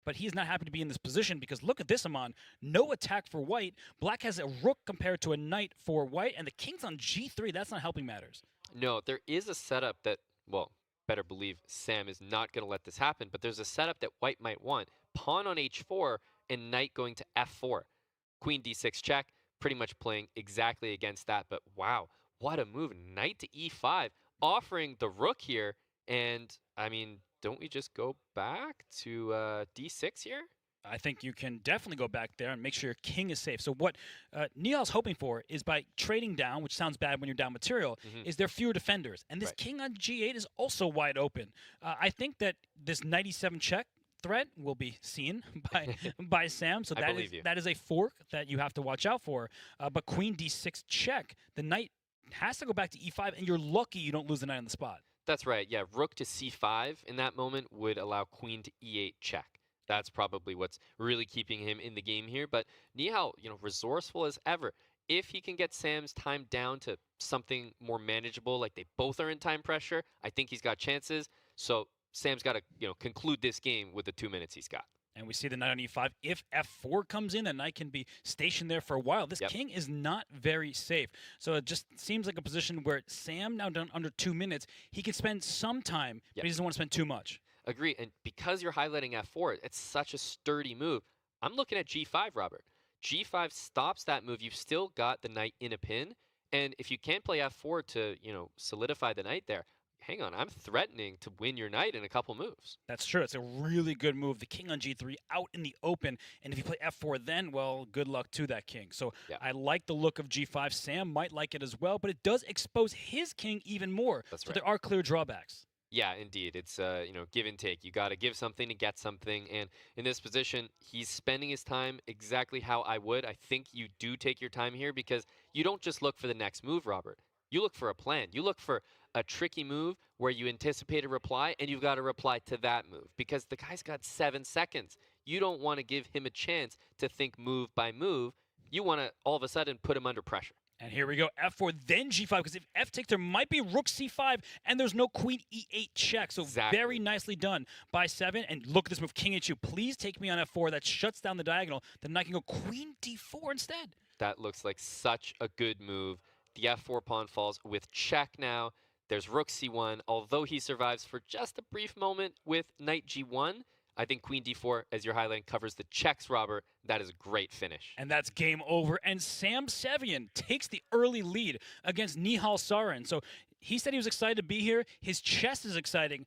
but he's not happy to be in this position because look at this, Amon. No attack for white. Black has a rook compared to a knight for white, and the king's on g3. That's not helping matters. No, there is a setup that, well, better believe Sam is not going to let this happen, but there's a setup that white might want. Pawn on h4 and knight going to f4. Queen d6 check, pretty much playing exactly against that, but wow, what a move. Knight to e5, offering the rook here, and I mean, don't we just go back to d6 here? I think you can definitely go back there and make sure your king is safe. So what Nihal's hoping for is by trading down, which sounds bad when you're down material, is there fewer defenders. And this Right. king on g8 is also wide open. I think that this knight e7 check threat will be seen by Sam. So that is a fork that you have to watch out for. But queen d6 check, the knight has to go back to e5, and you're lucky you don't lose the knight on the spot. That's right, yeah, rook to c5 in that moment would allow queen to e8 check. That's probably what's really keeping him in the game here. But Nihal, resourceful as ever. If he can get Sam's time down to something more manageable, like they both are in time pressure, I think he's got chances. So Sam's got to, conclude this game with the 2 minutes he's got. And we see the knight on e5. If f4 comes in, the knight can be stationed there for a while. This king is not very safe. So it just seems like a position where Sam, now done under 2 minutes, he can spend some time, but he doesn't want to spend too much. Agree. And because you're highlighting f4, it's such a sturdy move. I'm looking at g5, Robert. g5 stops that move. You've still got the knight in a pin. And if you can't play f4 to, solidify the knight there, hang on, I'm threatening to win your knight in a couple moves. That's true. It's a really good move. The king on g3 out in the open. And if you play f4 then, well, good luck to that king. So I like the look of g5. Sam might like it as well, but it does expose his king even more. That's so there are clear drawbacks. Yeah, indeed. It's, give and take. You got to give something to get something. And in this position, he's spending his time exactly how I would. I think you do take your time here because you don't just look for the next move, Robert. You look for a plan. You look for a tricky move where you anticipate a reply and you've got to reply to that move because the guy's got 7 seconds. You don't want to give him a chance to think move by move. You want to all of a sudden put him under pressure. And here we go, f4, then g5, because if f takes, there might be rook c5, and there's no queen e8 check. So very nicely done by Sevian. And look at this move, king h2. Please take me on f4. That shuts down the diagonal. Then I can go queen d4 instead. That looks like such a good move. The f4 pawn falls with check now. There's rook c1. Although he survives for just a brief moment with knight g1, I think queen d4, as you're highlighting, covers the checks, Robert. That is a great finish. And that's game over. And Sam Sevian takes the early lead against Nihal Sarin. So he said he was excited to be here. His chess is exciting.